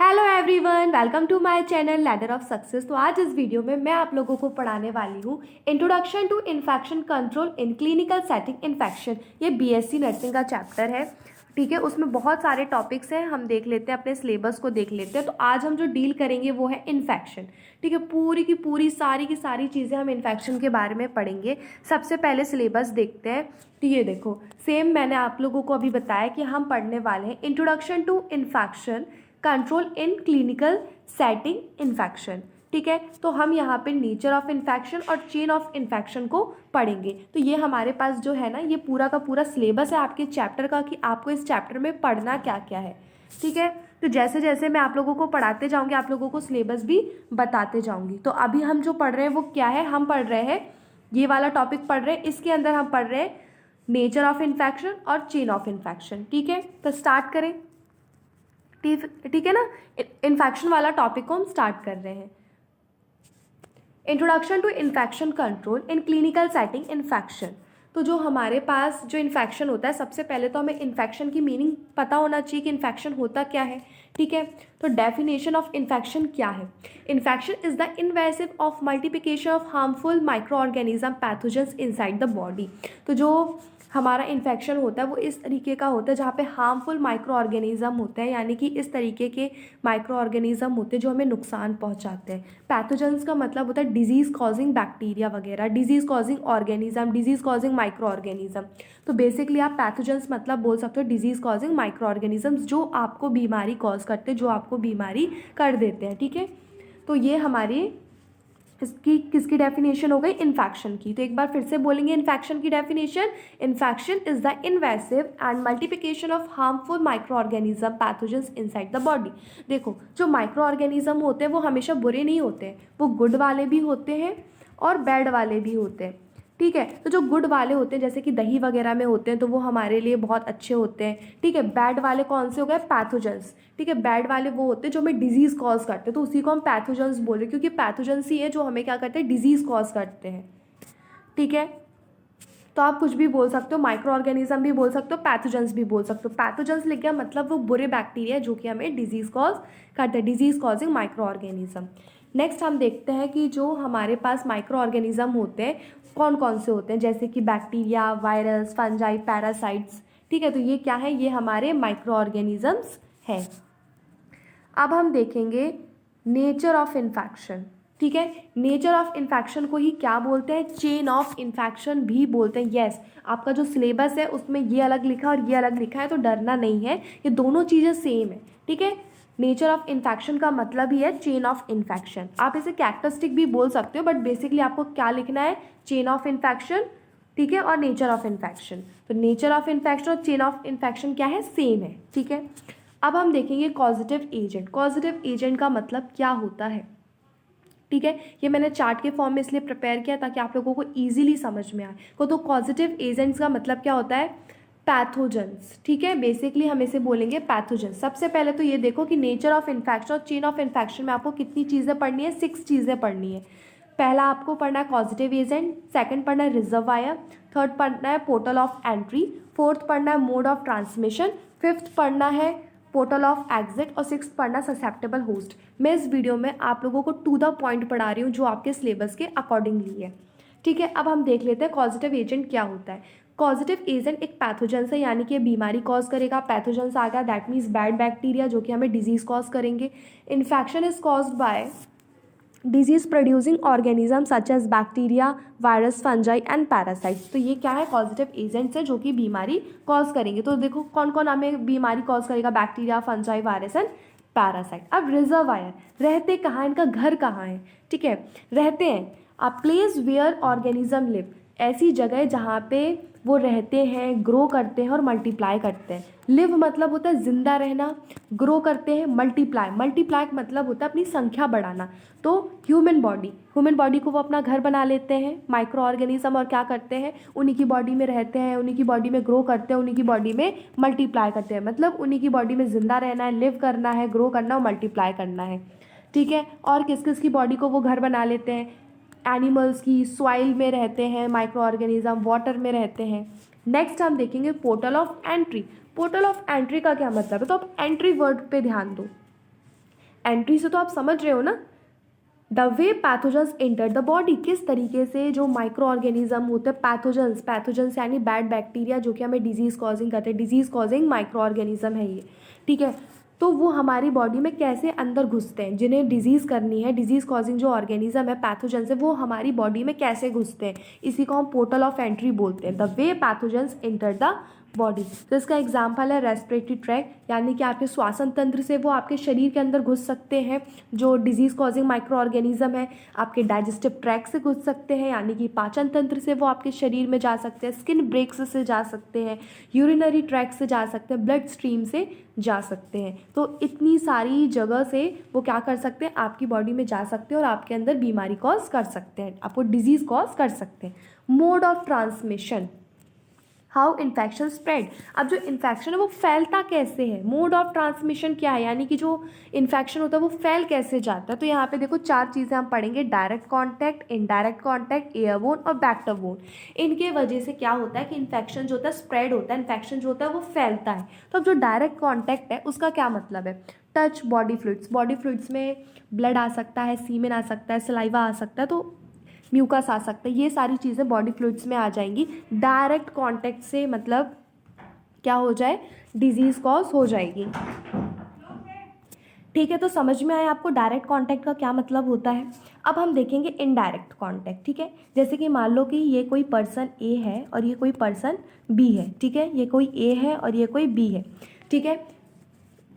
Hello everyone, welcome to my channel ladder of success. तो आज इस वीडियो में मैं आप लोगों को पढ़ाने वाली हूँ introduction to infection control in clinical setting infection. ये बीएससी नर्सिंग का चैप्टर है, ठीक है। उसमें बहुत सारे टॉपिक्स हैं, हम देख लेते हैं, अपने सिलेबस को देख लेते हैं। तो आज हम जो डील करेंगे वो है इन्फेक्शन, ठीक है। पूरी की पूरी सारी की सारी चीज़ें हम इन्फेक्शन के बारे में पढ़ेंगे। सबसे पहले सिलेबस देखते हैं। तो ये देखो, सेम मैंने आप लोगों को अभी बताया कि हम पढ़ने वाले हैं introduction to infection control in clinical setting infection, ठीक है। तो हम यहाँ पे नेचर ऑफ इन्फेक्शन और चेन ऑफ इन्फेक्शन को पढ़ेंगे। तो ये हमारे पास जो है ना, ये पूरा का पूरा सिलेबस है आपके चैप्टर का कि आपको इस चैप्टर में पढ़ना क्या क्या है, ठीक है। तो जैसे जैसे मैं आप लोगों को पढ़ाते जाऊँगी, आप लोगों को सिलेबस भी बताते जाऊँगी। तो अभी हम जो पढ़ रहे हैं वो क्या है, हम पढ़ रहे हैं ये वाला टॉपिक पढ़ रहे हैं। इसके अंदर हम पढ़ रहे हैं नेचर ऑफ इन्फेक्शन और चेन ऑफ इन्फेक्शन, ठीक है। तो स्टार्ट करें, ठीक है ना। इन्फेक्शन वाला टॉपिक को हम स्टार्ट कर रहे हैं। Introduction to infection control in clinical setting infection. तो जो हमारे पास जो इन्फेक्शन होता है, सबसे पहले तो हमें इन्फेक्शन की मीनिंग पता होना चाहिए कि इन्फेक्शन होता क्या है, ठीक है। तो डेफिनेशन ऑफ इन्फेक्शन क्या है? Infection is the invasive of multiplication of harmful micro organism pathogens inside the body. तो जो हमारा इन्फेक्शन होता है वो इस तरीके का होता है जहाँ पे हार्मफुल माइक्रो ऑर्गेनिज्म होते हैं, यानी कि इस तरीके के माइक्रो ऑर्गेनिज्म होते हैं जो हमें नुकसान पहुँचाते हैं। पैथोजेंस का मतलब होता है डिजीज़ कॉजिंग बैक्टीरिया वगैरह, disease causing organism, disease causing micro organism. तो बेसिकली आप पैथोजेंस मतलब बोल सकते हो डिजीज़ कॉजिंग माइक्रो ऑर्गेनिजम्स, जो आपको बीमारी कॉज करते हैं, जो आपको बीमारी कर देते हैं, ठीक है। तो ये हमारी इसकी किसकी डेफिनेशन हो गई? इन्फेक्शन की। तो एक बार फिर से बोलेंगे इन्फेक्शन की definition. Infection is the invasive and multiplication of harmful micro organism pathogens inside the body. देखो, जो माइक्रो ऑर्गेनिज्म होते हैं वो हमेशा बुरे नहीं होते हैं, वो गुड वाले भी होते हैं और बैड वाले भी होते हैं, ठीक है। तो जो गुड वाले होते हैं जैसे कि दही वगैरह में होते हैं तो वो हमारे लिए बहुत अच्छे होते हैं, ठीक है। बैड वाले कौन से हो गए? पैथोजेंस, ठीक है। बैड वाले वो होते हैं जो हमें डिजीज़ कॉज करते हैं, तो उसी को हम पैथोजेंस बोले, क्योंकि पैथोजेंस ही है जो हमें क्या करते हैं? डिजीज़ कॉज करते हैं, ठीक है। तो आप कुछ भी बोल सकते हो, माइक्रो ऑर्गेनिज्म भी बोल सकते हो, पैथोजेंस भी बोल सकते हो। पैथोजेंस लिख गया मतलब वो बुरे बैक्टीरिया जो कि हमें डिजीज़ कॉज करते हैं, disease causing micro organism. Next हम देखते हैं कि जो हमारे पास माइक्रो ऑर्गेनिज्म होते हैं कौन कौन से होते हैं, जैसे कि बैक्टीरिया, वायरस, फंजाई, पैरासाइट्स, ठीक है। तो ये क्या है? ये हमारे माइक्रो ऑर्गेनिजम्स हैं। अब हम देखेंगे नेचर ऑफ इन्फेक्शन, ठीक है। नेचर ऑफ इन्फेक्शन को ही क्या बोलते हैं? चेन ऑफ इन्फेक्शन भी बोलते हैं। यस, आपका जो सिलेबस है उसमें ये अलग लिखा और ये अलग लिखा है, तो डरना नहीं है, ये दोनों चीज़ें सेम है, ठीक है। नेचर ऑफ इन्फेक्शन का मतलब ही है चेन ऑफ इन्फेक्शन। आप इसे कैरेक्टरिस्टिक भी बोल सकते हो, बट बेसिकली आपको क्या लिखना है? चेन ऑफ इन्फेक्शन, ठीक है, और नेचर ऑफ इन्फेक्शन। तो नेचर ऑफ इन्फेक्शन और चेन ऑफ इन्फेक्शन क्या है? सेम है, ठीक है। अब हम देखेंगे कॉजेटिव एजेंट। कॉजेटिव एजेंट का मतलब क्या होता है, ठीक है। ये मैंने चार्ट के फॉर्म में इसलिए प्रिपेयर किया ताकि आप लोगों को ईजिली समझ में आए। तो कॉजेटिव एजेंट्स का मतलब क्या होता है? पैथोजेंस, ठीक है। बेसिकली हम इसे बोलेंगे पैथोजेंस। सबसे पहले तो ये देखो कि नेचर ऑफ इन्फेक्शन और चेन ऑफ इन्फेक्शन में आपको कितनी चीज़ें पढ़नी है? 6 चीज़ें पढ़नी है। पहला आपको पढ़ना है पॉजिटिव एजेंट, सेकंड पढ़ना है रिजर्वायर, थर्ड पढ़ना है पोर्टल ऑफ एंट्री, फोर्थ पढ़ना है मोड ऑफ ट्रांसमिशन, फिफ्थ पढ़ना है पोर्टल ऑफ एग्जिट और सिक्स्थ पढ़ना ससेप्टेबल होस्ट। मैं इस वीडियो में आप लोगों को टू द पॉइंट पढ़ा रही हूँ जो आपके सिलेबस के अकॉर्डिंगली है, ठीक है। अब हम देख लेते हैं कॉजेटिव एजेंट क्या होता है। कॉजेटिव एजेंट एक पैथोजेंस है, यानी कि बीमारी कॉज करेगा। पैथोजेंस आ गया, दैट मीन्स बैड बैक्टीरिया जो कि हमें डिजीज कॉज करेंगे। Infection is caused by disease producing organism such as bacteria, virus, fungi and parasites. तो ये क्या है? पॉजिटिव एजेंट्स है जो कि बीमारी कॉज करेंगे। तो देखो कौन कौन हमें बीमारी कॉज करेगा? Bacteria, fungi, virus and parasite. अब रिजर्वायर, रहते कहाँ, इनका घर कहाँ है, ठीक है। रहते हैं a place where organism live, ऐसी जगह जहाँ पे वो रहते हैं, ग्रो करते हैं और मल्टीप्लाई करते हैं। लिव मतलब होता है जिंदा रहना, ग्रो करते हैं, मल्टीप्लाई, मल्टीप्लाई मतलब होता है अपनी संख्या बढ़ाना। तो ह्यूमन बॉडी को वो अपना घर बना लेते हैं माइक्रो ऑर्गेनिज्म, और क्या करते हैं? उन्हीं की बॉडी में रहते हैं, उन्हीं की बॉडी में ग्रो करते हैं, उन्हीं की बॉडी में मल्टीप्लाई करते हैं। मतलब उन्हीं की बॉडी में जिंदा रहना है, लिव करना है, ग्रो करना और मल्टीप्लाई करना है, ठीक है। और किस किस की बॉडी को वो घर बना लेते हैं? एनिमल्स की, सॉइल में रहते हैं माइक्रो ऑर्गेनिज्म, वाटर में रहते हैं। नेक्स्ट हम देखेंगे portal of entry. Portal of entry का क्या मतलब है? तो आप एंट्री वर्ड पे ध्यान दो। एंट्री से तो आप समझ रहे हो ना, the way pathogens enter the body, किस तरीके से जो माइक्रो ऑर्गेनिज्म होते हैं पैथोजेंस, पैथोजेंस यानी बैड बैक्टीरिया जो कि हमें डिजीज़ कॉजिंग करते हैं, डिजीज़ कॉजिंग माइक्रो ऑर्गेनिज्म है ये, ठीक है। तो वो हमारी बॉडी में कैसे अंदर घुसते हैं, जिन्हें डिजीज़ करनी है, डिजीज़ कॉजिंग जो ऑर्गेनिज्म है पैथोजेंस है, वो हमारी बॉडी में कैसे घुसते हैं, इसी को हम पोर्टल ऑफ एंट्री बोलते हैं, the way pathogens enter the body. तो इसका एग्जाम्पल है रेस्पिरेटरी ट्रैक, यानी कि आपके श्वासन तंत्र से वो आपके शरीर के अंदर घुस सकते हैं जो डिजीज़ कॉजिंग माइक्रो ऑर्गेनिज्म है। आपके डाइजेस्टिव ट्रैक से घुस सकते हैं, यानी कि पाचन तंत्र से वो आपके शरीर में जा सकते हैं, स्किन ब्रेक्स से जा सकते हैं, यूरिनरी ट्रैक से जा सकते हैं, ब्लड स्ट्रीम से जा सकते हैं। तो इतनी सारी जगह से वो क्या कर सकते हैं, आपकी बॉडी में जा सकते हैं और आपके अंदर बीमारी कॉज कर सकते हैं, आपको डिजीज़ कॉज कर सकते हैं। Mode of transmission, how infection spread, अब जो इन्फेक्शन है वो फैलता कैसे है, मोड ऑफ ट्रांसमिशन क्या है, यानी कि जो इन्फेक्शन होता है वो फैल कैसे जाता है। तो यहाँ पे देखो 4 चीज़ें हम पढ़ेंगे, direct contact, indirect contact, airborne और बैक्टरबोन। इनके वजह से क्या होता है कि इन्फेक्शन जो होता है स्प्रेड होता है, इन्फेक्शन जो होता है वो फैलता है। तो अब जो डायरेक्ट कॉन्टैक्ट है उसका क्या मतलब है, touch body fluids, body fluids में ब्लड आ सकता है, सीमेन आ सकता है, सलाइवा आ सकता है, तो म्यूकस आ सकता है, ये सारी चीज़ें बॉडी फ्लूइड्स में आ जाएंगी। डायरेक्ट कांटेक्ट से मतलब क्या हो जाए, डिजीज़ कॉज हो जाएगी, ठीक है। तो समझ में आया आपको डायरेक्ट कांटेक्ट का क्या मतलब होता है। अब हम देखेंगे इनडायरेक्ट कांटेक्ट, ठीक है। जैसे कि मान लो कि ये कोई पर्सन ए है और ये कोई पर्सन बी है, ठीक है, ये कोई ए है और ये कोई बी है, ठीक है।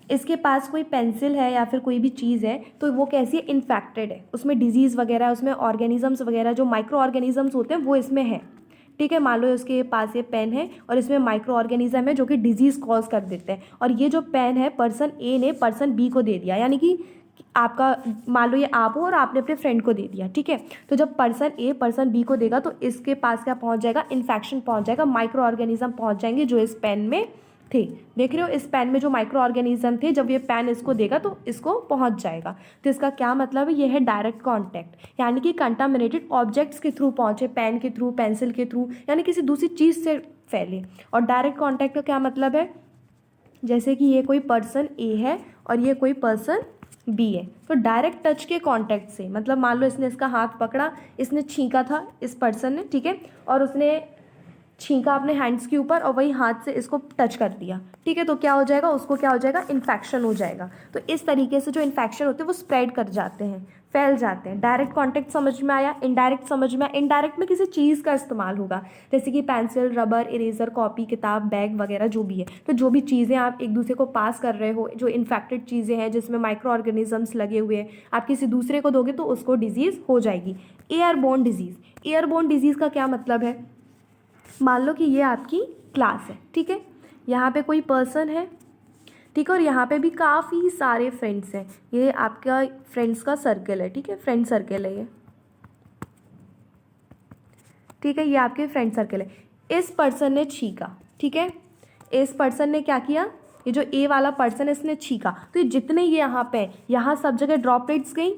इसके पास कोई पेंसिल है या फिर कोई भी चीज़ है, तो वो कैसी है, इन्फेक्टेड है, उसमें डिजीज़ वगैरह, उसमें ऑर्गेनिजम्स वगैरह जो माइक्रो ऑर्गेनिजम्स होते हैं वो इसमें है, ठीक है। मान लो उसके पास ये पेन है और इसमें माइक्रो ऑर्गेनिज्म है जो कि डिजीज़ कॉज कर देते हैं, और ये जो पेन है पर्सन ए ने पर्सन बी को दे दिया, यानी कि आपका मान लो ये आप हो और आपने अपने फ्रेंड को दे दिया, ठीक है। तो जब पर्सन ए पर्सन बी को देगा तो इसके पास क्या पहुंच जाएगा, इन्फेक्शन पहुंच जाएगा, माइक्रो ऑर्गेनिज्म पहुंच जाएंगे जो इस पेन में थे। देख रहे हो, इस पेन में जो माइक्रो ऑर्गेनिज्म थे, जब ये पेन इसको देगा तो इसको पहुंच जाएगा। तो इसका क्या मतलब है, ये है डायरेक्ट कांटेक्ट, यानी कि कंटामिनेटेड ऑब्जेक्ट्स के थ्रू पहुंचे, पेन के थ्रू, पेंसिल के थ्रू, यानी किसी दूसरी चीज़ से फैले। और डायरेक्ट कांटेक्ट का क्या मतलब है, जैसे कि ये कोई पर्सन ए है और ये कोई पर्सन बी है, तो डायरेक्ट टच के कांटेक्ट से, मतलब मान लो इसने इसका हाथ पकड़ा, इसने छींका था इस पर्सन ने, ठीक है, और उसने छींका अपने हैंड्स के ऊपर और वही हाथ से इसको टच कर दिया, ठीक है, तो क्या हो जाएगा, उसको क्या हो जाएगा, इन्फेक्शन हो जाएगा। तो इस तरीके से जो इन्फेक्शन होते हैं वो स्प्रेड कर जाते हैं, फैल जाते हैं। डायरेक्ट कांटेक्ट समझ में आया, इनडायरेक्ट समझ में आया। इनडायरेक्ट में किसी चीज़ का इस्तेमाल होगा, जैसे कि पेंसिल, रबर, इरेजर, कॉपी, किताब, बैग वगैरह जो भी है। तो जो भी चीज़ें आप एक दूसरे को पास कर रहे हो, जो इन्फेक्टेड चीज़ें हैं जिसमें माइक्रो ऑर्गेनिजम्स लगे हुए हैं, आप किसी दूसरे को दोगे तो उसको डिजीज़ हो जाएगी। एयरबोर्न डिजीज़, एयरबोर्न डिजीज़ का क्या मतलब है, मान लो कि ये आपकी क्लास है, ठीक है, यहाँ पे कोई पर्सन है, ठीक है, और यहाँ पे भी काफ़ी सारे फ्रेंड्स हैं, ये आपका फ्रेंड्स का सर्कल है, ठीक है, फ्रेंड सर्कल है ये, ठीक है, ये आपके फ्रेंड सर्कल है। इस पर्सन ने छींका, ठीक है, इस पर्सन ने क्या किया, ये जो ए वाला पर्सन है इसने छींका, तो ये जितने ये यहाँ पे, यहाँ सब जगह ड्रॉपलेट्स गई,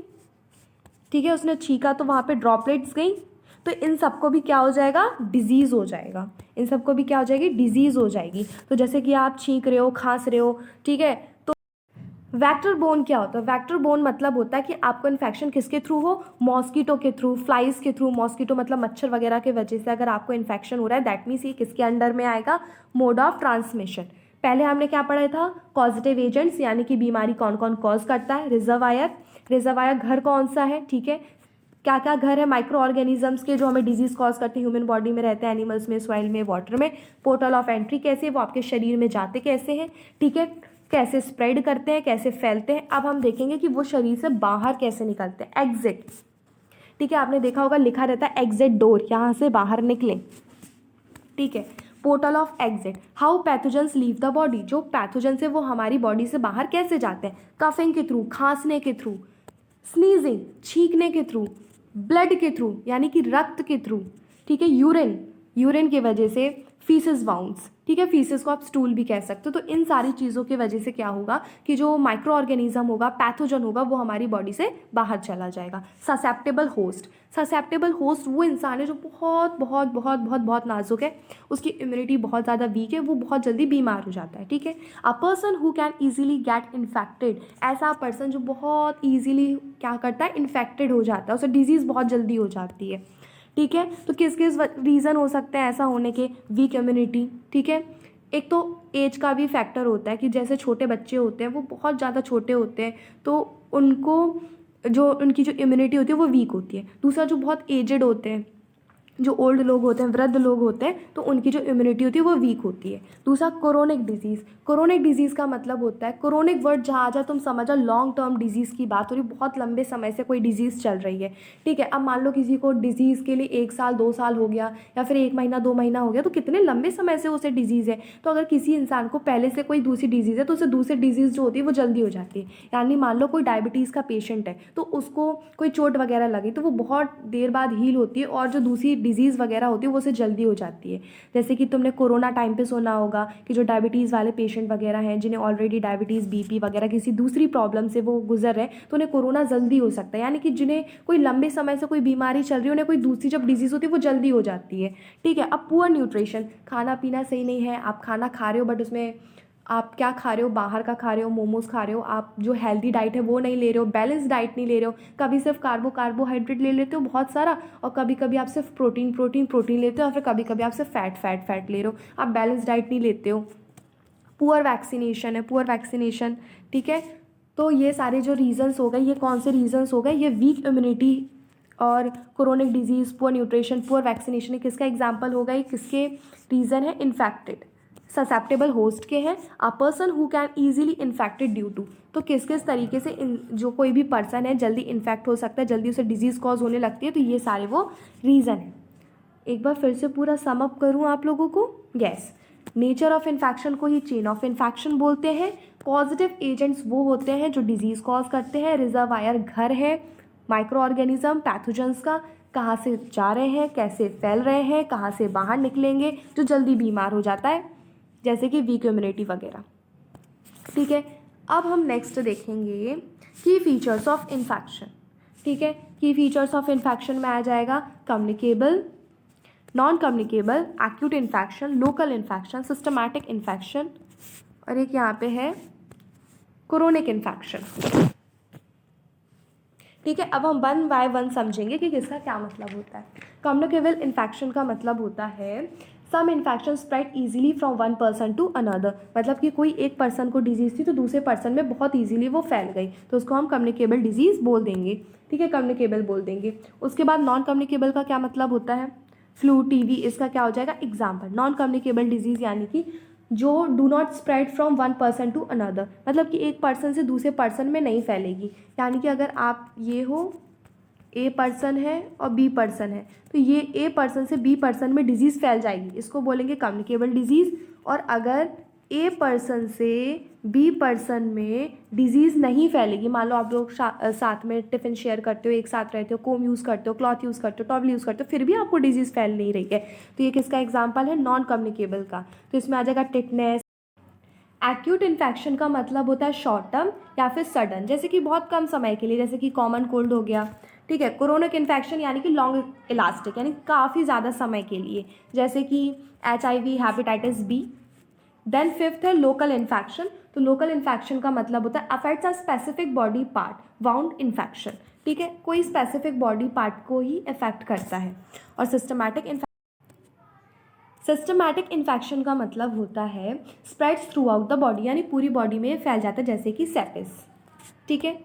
ठीक है, उसने छींका तो वहाँ पे ड्रॉपलेट्स गई, तो इन सबको भी क्या हो जाएगा, डिजीज़ हो जाएगा, इन सबको भी क्या हो जाएगी, डिजीज़ हो जाएगी। तो जैसे कि आप छींक रहे हो, खांस रहे हो, ठीक है, तो वेक्टर बोर्न क्या होता है, वेक्टर बोर्न मतलब होता है कि आपको इन्फेक्शन किसके थ्रू हो, मॉस्किटो के थ्रू, फ्लाइज के थ्रू, मॉस्किटो मतलब मच्छर वगैरह के वजह से अगर आपको इन्फेक्शन हो रहा है, दैट मीन्स ये किसके अंडर में आएगा, मोड ऑफ ट्रांसमिशन। पहले हमने क्या पढ़ा था, कॉजेटिव एजेंट्स, यानी कि बीमारी कौन कौन कॉज करता है, रिजर्वायर, रिजर्वायर घर कौन सा है, ठीक है, क्या क्या घर है माइक्रो ऑर्गेनिजम्स के जो हमें डिजीज़ कॉज करते हैं, ह्यूमन बॉडी में रहते हैं, एनिमल्स में, सॉइल में, वाटर में। पोर्टल ऑफ एंट्री कैसे, वो आपके शरीर में जाते कैसे हैं, ठीक है, कैसे स्प्रेड करते हैं, कैसे फैलते हैं। अब हम देखेंगे कि वो शरीर से बाहर कैसे निकलते हैं, एग्जिट, ठीक है, आपने देखा होगा लिखा रहता है एग्जिट डोर, यहाँ से बाहर निकलें, ठीक है। Portal of exit, how pathogens leave the body, जो पैथोजेंस है वो हमारी बॉडी से बाहर कैसे जाते हैं, कफिंग के थ्रू, खांसने के थ्रू, स्नीजिंग, छींकने के थ्रू, ब्लड के थ्रू यानी कि रक्त के थ्रू, ठीक है, यूरिन, यूरिन की वजह से, फीसिस बाउंड्स, ठीक है, फीसिस को आप स्टूल भी कह सकते हो। तो इन सारी चीज़ों की वजह से क्या होगा कि जो माइक्रो ऑर्गेनिज्म होगा, पैथोजन होगा, वो हमारी बॉडी से बाहर चला जाएगा। ससेप्टेबल होस्ट, ससेप्टेबल होस्ट वो इंसान है जो बहुत बहुत बहुत बहुत बहुत नाजुक है, उसकी इम्यूनिटी बहुत ज़्यादा वीक है, वो बहुत जल्दी बीमार हो जाता है, ठीक है। अ person who can easily get infected, ऐसा पर्सन जो बहुत ईजिली क्या करता है, इन्फेक्टेड हो जाता है, उसे डिजीज़ बहुत जल्दी हो जाती है, ठीक है। तो किस किस रीज़न हो सकते हैं ऐसा होने के? वीक इम्यूनिटी, ठीक है। एक तो एज का भी फैक्टर होता है कि जैसे छोटे बच्चे होते हैं वो बहुत ज़्यादा छोटे होते हैं, तो उनको जो उनकी जो इम्यूनिटी होती है वो वीक होती है। दूसरा, जो बहुत एजेड होते हैं, जो ओल्ड लोग होते हैं, वृद्ध लोग होते हैं, तो उनकी जो इम्यूनिटी होती है वो वीक होती है। दूसरा, क्रोनिक डिजीज़, क्रोनिक डिजीज़ का मतलब होता है, क्रोनिक वर्ड जहाँ आ जाए तुम समझ जाओ लॉन्ग टर्म डिजीज़ की बात हो रही, बहुत लंबे समय से कोई डिजीज़ चल रही है, ठीक है। अब मान लो किसी को डिजीज़ के लिए 1 साल 2 साल हो गया, या फिर 1 महीना 2 महीना हो गया, तो कितने लंबे समय से उसे डिजीज़ है। तो अगर किसी इंसान को पहले से कोई दूसरी डिजीज़ है तो उसे दूसरी डिजीज़ जो होती है वो जल्दी हो जाती है। यानी मान लो कोई डायबिटीज़ का पेशेंट है, तो उसको कोई चोट वगैरह लगी तो वो बहुत देर बाद हील होती है, और जो दूसरी डिजीज़ वगैरह होती है वो उसे जल्दी हो जाती है। जैसे कि तुमने कोरोना टाइम पे सुना होगा कि जो डायबिटीज़ वाले पेशेंट वगैरह हैं, जिन्हें ऑलरेडी डायबिटीज़, बीपी वगैरह किसी दूसरी प्रॉब्लम से वो गुजर रहे हैं, तो उन्हें कोरोना जल्दी हो सकता है। यानी कि जिन्हें कोई लंबे समय से कोई बीमारी चल रही है, उन्हें कोई दूसरी जब डिजीज़ होती है वो जल्दी हो जाती है, ठीक है। अब पुअर न्यूट्रिशन, खाना पीना सही नहीं है, आप खाना खा रहे हो बट उसमें आप क्या खा रहे हो, बाहर का खा रहे हो, मोमोज खा रहे हो, आप जो हेल्दी डाइट है वो नहीं ले रहे हो, बैलेंस डाइट नहीं ले रहे हो, कभी सिर्फ कार्बोहाइड्रेट ले लेते हो बहुत सारा, और कभी कभी आप सिर्फ प्रोटीन लेते हो, और फिर कभी कभी आप सिर्फ फैट ले रहे हो, आप बैलेंस डाइट नहीं लेते हो। पुअर वैक्सीनेशन है, पुअर वैक्सीनेशन, ठीक है। तो ये सारे जो रीजंस हो गए, ये कौन से रीजंस हो गए? ये वीक इम्यूनिटी और chronic disease, poor nutrition, poor vaccination, ये किसका एग्जाम्पल होगा? ये किसके रीज़न है? इन्फेक्टेड, ससेप्टेबल होस्ट के हैं। A person who can easily infected due to, तो किस किस तरीके से जो कोई भी पर्सन है जल्दी इन्फेक्ट हो सकता है, जल्दी उसे डिजीज़ कॉज होने लगती है, तो ये सारे वो रीज़न हैं। एक बार फिर से पूरा सम अप करूँ आप लोगों को। यस, नेचर ऑफ इन्फेक्शन को ही चेन ऑफ इन्फेक्शन बोलते हैं। पॉजिटिव एजेंट्स वो होते हैं जो डिजीज़ कॉज करते हैं। रिजर्वायर घर है माइक्रो ऑर्गेनिज्म, पैथोजेंस का, कहाँ से जा रहे हैं, कैसे फैल रहे हैं, कहाँ से बाहर निकलेंगे, जो जल्दी बीमार हो जाता है, जैसे कि वीक इम्यूनिटी वगैरह, ठीक है। अब हम नेक्स्ट देखेंगे की फीचर्स ऑफ इन्फेक्शन, ठीक है। की फीचर्स ऑफ इन्फेक्शन में आ जाएगा communicable, non communicable, acute infection, local infection, systematic infection, और एक यहाँ पे है क्रोनिक इन्फेक्शन, ठीक है। अब हम 1 बाय 1 समझेंगे कि किसका क्या मतलब होता है। कम्युनिकेबल इन्फेक्शन का मतलब होता है some infection spread easily from one person to another, मतलब कि कोई एक पर्सन को डिजीज़ थी तो दूसरे पर्सन में बहुत ईजिली वो फैल गई, तो उसको हम कम्युनिकेबल डिजीज़ बोल देंगे, ठीक है, कम्युनिकेबल बोल देंगे। उसके बाद नॉन कम्युनिकेबल का क्या मतलब होता है? फ्लू, टीवी, इसका क्या हो जाएगा? एग्जाम्पल। नॉन कम्युनिकेबल डिजीज़ यानी कि जो do not spread from one person to another, मतलब कि एक पर्सन से दूसरे पर्सन में नहीं फैलेगी। यानी कि अगर आप ये हो, ए पर्सन है और बी पर्सन है, तो ये ए पर्सन से बी पर्सन में डिजीज़ फैल जाएगी, इसको बोलेंगे कम्युनिकेबल डिजीज़। और अगर ए पर्सन से बी पर्सन में डिजीज़ नहीं फैलेगी, मान लो आप लोग साथ में टिफ़िन शेयर करते हो, एक साथ रहते हो, कोम यूज़ करते हो, क्लॉथ यूज़ करते हो, टॉवल यूज़ करते हो, फिर भी आपको डिजीज़ फैल नहीं रही है, तो ये किसका एग्जाम्पल है? नॉन कम्युनिकेबल का। तो इसमें आ जाएगा टिटनेस। एक्यूट इन्फेक्शन का मतलब होता है शॉर्ट टर्म या फिर सडन, जैसे कि बहुत कम समय के लिए, जैसे कि कॉमन कोल्ड हो गया, ठीक है। क्रोनिक इन्फेक्शन यानी कि लॉन्ग इलास्टिक, यानी काफ़ी ज़्यादा समय के लिए, जैसे कि HIV, hepatitis B. Then fifth है लोकल इन्फेक्शन। तो लोकल इन्फेक्शन का मतलब होता है affects a specific body part, wound infection, ठीक है, कोई स्पेसिफिक बॉडी पार्ट को ही इफेक्ट करता है। और सिस्टमैटिक इन्फेक्शन का मतलब होता है spreads through out the body, यानी पूरी बॉडी में फैल जाता है, जैसे कि सेपिस, ठीक है।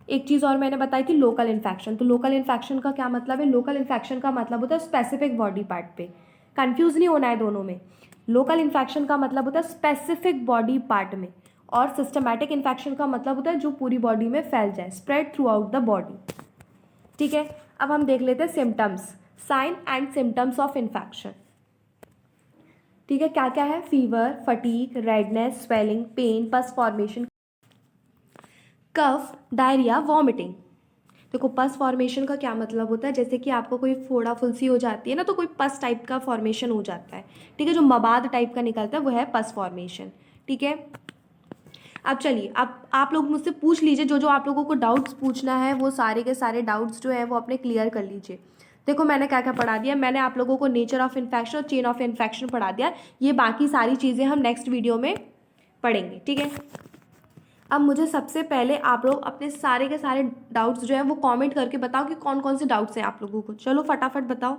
एक चीज़ और मैंने बताई थी लोकल इन्फेक्शन। तो लोकल इन्फेक्शन का क्या मतलब है? लोकल इन्फेक्शन का मतलब होता है स्पेसिफिक बॉडी पार्ट पे, कंफ्यूज नहीं होना है दोनों में। लोकल इन्फेक्शन का मतलब होता है स्पेसिफिक बॉडी पार्ट में, और सिस्टमैटिक इन्फेक्शन का मतलब होता है जो पूरी बॉडी में फैल जाए, spread throughout the body, ठीक है। अब हम देख लेते हैं symptoms, sign and symptoms of infection, ठीक है। क्या क्या है? Fever, fatigue, redness, swelling, pain, pus formation, cough, diarrhoea, vomiting, देखो पस फॉर्मेशन का क्या मतलब होता है, जैसे कि आपको कोई फोड़ा फुंसी हो जाती है ना, तो कोई पस टाइप का फॉर्मेशन हो जाता है, ठीक है, जो मवाद टाइप का निकलता है वो है पस फॉर्मेशन, ठीक है। अब चलिए, अब आप लोग मुझसे पूछ लीजिए, जो जो आप लोगों को डाउट्स पूछना है वो सारे के सारे डाउट्स जो है वो अपने क्लियर कर लीजिए। देखो मैंने क्या क्या पढ़ा दिया, मैंने आप लोगों को नेचर ऑफ इन्फेक्शन और चेन ऑफ इन्फेक्शन पढ़ा दिया, ये बाकी सारी चीज़ें हम नेक्स्ट वीडियो में पढ़ेंगे, ठीक है। अब मुझे सबसे पहले आप लोग अपने सारे के सारे डाउट्स जो है वो कमेंट करके बताओ कि कौन कौन से डाउट्स हैं आप लोगों को, चलो फटाफट बताओ।